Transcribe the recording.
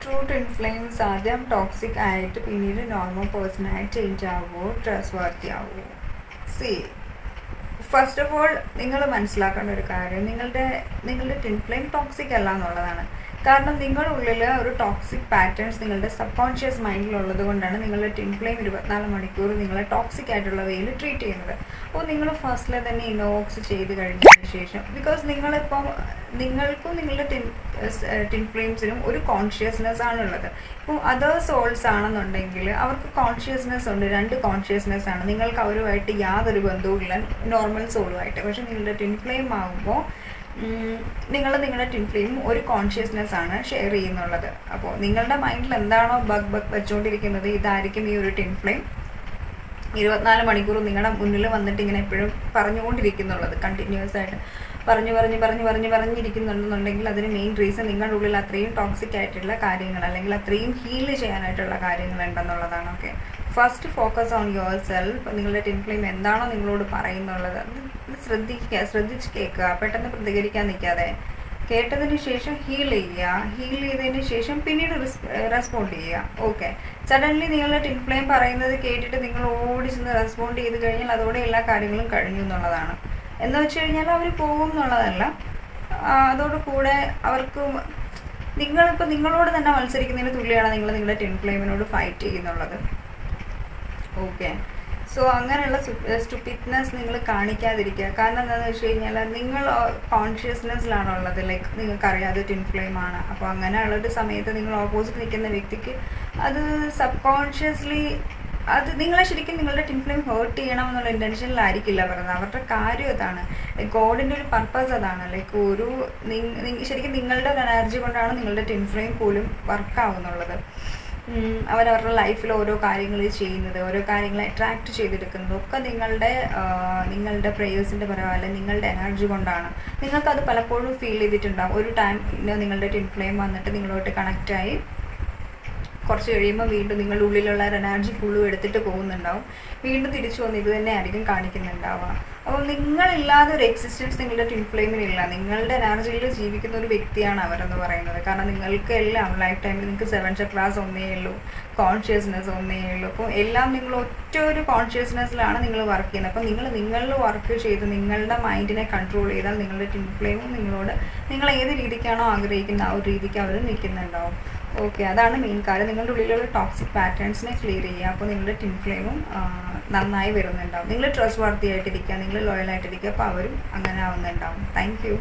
True twin flames ആദ്യം toxic ആയിട്ട് പിന്നീട് നോർമൽ പേഴ്സണായിട്ട് ചേഞ്ച് ആവുമോ, ട്രസ്റ്റ് വർത്തി ആവുമോ? സി, ഫസ്റ്റ് ഓഫ് ഓൾ നിങ്ങൾ മനസ്സിലാക്കേണ്ട ഒരു കാര്യം, നിങ്ങളുടെ ട്വിൻ ഫ്ലെയിം ടോക്സിക് അല്ല എന്നുള്ളതാണ്. കാരണം നിങ്ങളുടെ ഉള്ളിൽ ഒരു ടോക്സിക് പാറ്റേൺസ് നിങ്ങളുടെ സബ് കോൺഷ്യസ് മൈൻഡിലുള്ളത് കൊണ്ടാണ് നിങ്ങളുടെ ട്വിൻ ഫ്ലെയിം 24 മണിക്കൂർ നിങ്ങളെ ടോക്സിക് ആയിട്ടുള്ള വേയിൽ ട്രീറ്റ് ചെയ്യുന്നത്. അപ്പോൾ നിങ്ങൾ ഫസ്റ്റിൽ തന്നെ ഇനോക്സ് ചെയ്ത് കഴിഞ്ഞതിന് ശേഷം, ബിക്കോസ് നിങ്ങൾക്കും നിങ്ങളുടെ ട്വിൻ ഫ്ലെയിംസിനും ഒരു കോൺഷ്യസ്നെസ് ആണുള്ളത്. ഇപ്പോൾ അതർ സോൾസ് ആണെന്നുണ്ടെങ്കിൽ അവർക്ക് കോൺഷ്യസ്നെസ് ഉണ്ട്, 2 കോൺഷ്യസ്നെസ് ആണ്. നിങ്ങൾക്ക് അവരുമായിട്ട് യാതൊരു ബന്ധവുമില്ല നോർമൽ സോളുമായിട്ട്. പക്ഷെ നിങ്ങളുടെ ട്വിൻ ഫ്ലെയിം ആകുമ്പോൾ നിങ്ങളുടെ ട്വിൻ ഫ്ലെയിം ഒരു കോൺഷ്യസ്നെസ് ആണ് ഷെയർ ചെയ്യുന്നുള്ളത്. അപ്പോൾ നിങ്ങളുടെ മൈൻഡിൽ എന്താണോ ബഗ് വെച്ചുകൊണ്ടിരിക്കുന്നത്, ഇതായിരിക്കും ഈ ഒരു ട്വിൻ ഫ്ലെയിം 24 മണിക്കൂർ നിങ്ങളുടെ മുന്നിൽ വന്നിട്ട് ഇങ്ങനെ എപ്പോഴും പറഞ്ഞുകൊണ്ടിരിക്കുന്നുള്ളത്. കണ്ടിന്യൂസ് ആയിട്ട് പറഞ്ഞിരിക്കുന്നുണ്ടെന്നുണ്ടെങ്കിൽ അതിന് മെയിൻ റീസൺ നിങ്ങളുടെ ഉള്ളിൽ അത്രയും ടോക്സിക് ആയിട്ടുള്ള കാര്യങ്ങൾ അല്ലെങ്കിൽ അത്രയും ഹീൽ ചെയ്യാനായിട്ടുള്ള കാര്യങ്ങൾ ഉണ്ടെന്നുള്ളതാണ്. Okay, first focus on yourself. നിങ്ങളുടെ ട്വിൻ ഫ്ലെയിം എന്താണോ നിങ്ങളോട് പറയുന്നുള്ളത് ശ്രദ്ധിച്ച് കേൾക്കുക. പെട്ടെന്ന് പ്രതികരിക്കാൻ നിൽക്കാതെ കേട്ടതിന് ശേഷം ഹീൽ ചെയ്തതിന് ശേഷം പിന്നീട് റെസ്പോണ്ട് ചെയ്യുക. ഓക്കെ, സഡൻലി നിങ്ങളുടെ ട്വിൻ ഫ്ലെയിം പറയുന്നത് കേട്ടിട്ട് നിങ്ങൾ ഓടി ചെന്ന് റെസ്പോണ്ട് ചെയ്ത് കഴിഞ്ഞാൽ അതോടെ എല്ലാ കാര്യങ്ങളും കഴിഞ്ഞു എന്നുള്ളതാണ്. എന്ന് വെച്ച് കഴിഞ്ഞാൽ അവർ പോകും എന്നുള്ളതല്ല, അതോടുകൂടെ അവർക്ക് നിങ്ങളിപ്പോൾ നിങ്ങളോട് തന്നെ മത്സരിക്കുന്നതിന് തുല്യമാണ് നിങ്ങളുടെ ട്വിൻ ഫ്ലെയിമിനോട് ഫൈറ്റ് ചെയ്യുന്നുള്ളത്. ഓക്കെ, സോ അങ്ങനെയുള്ള സ്റ്റുപ്പിഡ്നെസ് നിങ്ങൾ കാണിക്കാതിരിക്കുക. കാരണം എന്താണെന്ന് വെച്ച് കഴിഞ്ഞാൽ നിങ്ങൾ കോൺഷ്യസ്നെസ്സിലാണുള്ളത്, ലൈക്ക് നിങ്ങൾക്കറിയാതെ ട്വിൻ ഫ്ലെയിം ആണ്. അപ്പോൾ അങ്ങനെയുള്ളൊരു സമയത്ത് നിങ്ങൾ ഓപ്പോസിറ്റ് നിൽക്കുന്ന വ്യക്തിക്ക് അത് സബ് കോൺഷ്യസ്ലി അത് നിങ്ങളെ ശരിക്കും നിങ്ങളുടെ ട്വിൻ ഫ്ലെയിം ഹേർട്ട് ചെയ്യണം എന്നുള്ള ഇൻറ്റൻഷനിലായിരിക്കില്ല പറയുന്നത്. അവരുടെ കാര്യം അതാണ്, ഗോഡിൻ്റെ ഒരു പർപ്പസ് അതാണ്. ലൈക്ക് ശരിക്കും നിങ്ങളുടെ ഒരു എനർജി കൊണ്ടാണ് നിങ്ങളുടെ ട്വിൻ ഫ്ലെയിം പോലും വർക്കാവുന്നുള്ളത്. അവരവരുടെ ലൈഫിൽ ഓരോ കാര്യങ്ങൾ ചെയ്യുന്നത്, ഓരോ കാര്യങ്ങളെ അട്രാക്റ്റ് ചെയ്തെടുക്കുന്നത് ഒക്കെ നിങ്ങളുടെ പ്രേയേഴ്സിൻ്റെ പരമോ അല്ലെങ്കിൽ നിങ്ങളുടെ എനർജി കൊണ്ടാണ്. നിങ്ങൾക്കത് പലപ്പോഴും ഫീൽ ചെയ്തിട്ടുണ്ടാകും. ഒരു ടൈം നിങ്ങളുടെ ട്വിൻ ഫ്ലെയിം വന്നിട്ട് നിങ്ങളോട്ട് കണക്റ്റായി കുറച്ച് കഴിയുമ്പോൾ വീണ്ടും നിങ്ങളുടെ ഉള്ളിലുള്ള ഒരു എനർജി ഫുള്ളും എടുത്തിട്ട് പോകുന്നുണ്ടാവും. വീണ്ടും തിരിച്ചു വന്ന് ഇത് തന്നെ ആയിരിക്കും കാണിക്കുന്നുണ്ടാവുക. അപ്പോൾ നിങ്ങളില്ലാതെ ഒരു എക്സിസ്റ്റൻസ് നിങ്ങളുടെ ട്വിൻ ഫ്ലെയിമിനില്ല. നിങ്ങളുടെ എനർജിയിൽ ജീവിക്കുന്ന ഒരു വ്യക്തിയാണ് അവരെന്ന് പറയുന്നത്. കാരണം നിങ്ങൾക്ക് എല്ലാം ലൈഫ് ടൈമിൽ നിങ്ങൾക്ക് 7 ചക്രാസ് ഒന്നേ ഉള്ളൂ, കോൺഷ്യസ്നെസ് ഒന്നേ ഉള്ളൂ. അപ്പോൾ എല്ലാം നിങ്ങൾ ഒറ്റ ഒരു കോൺഷ്യസ്നെസ്സിലാണ് നിങ്ങൾ വർക്ക് ചെയ്യുന്നത്. അപ്പോൾ നിങ്ങളിൽ വർക്ക് ചെയ്ത് നിങ്ങളുടെ മൈൻഡിനെ കൺട്രോൾ ചെയ്താൽ നിങ്ങളുടെ ട്വിൻ ഫ്ലെയിമും നിങ്ങൾ ഏത് രീതിക്കാണോ ആഗ്രഹിക്കുന്നത് ആ ഒരു രീതിക്ക് അവർ നിൽക്കുന്നുണ്ടാവും. ഓക്കെ, അതാണ് മെയിൻ കാര്യം. നിങ്ങളുടെ ഉള്ളിലുള്ള ടോക്സിക് പാറ്റേൺസിനെ ക്ലിയർ ചെയ്യുക. അപ്പോൾ നിങ്ങളുടെ ട്വിൻ ഫ്ലെയിമും നന്നായി വരുന്നുണ്ടാവും. നിങ്ങൾ ട്രസ്റ്റ് വർത്തി ആയിട്ടിരിക്കുക, നിങ്ങൾ ലോയൽ ആയിട്ടിരിക്കുക, അപ്പോൾ അവരും അങ്ങനെ ആവുന്നുണ്ടാവും. Thank you.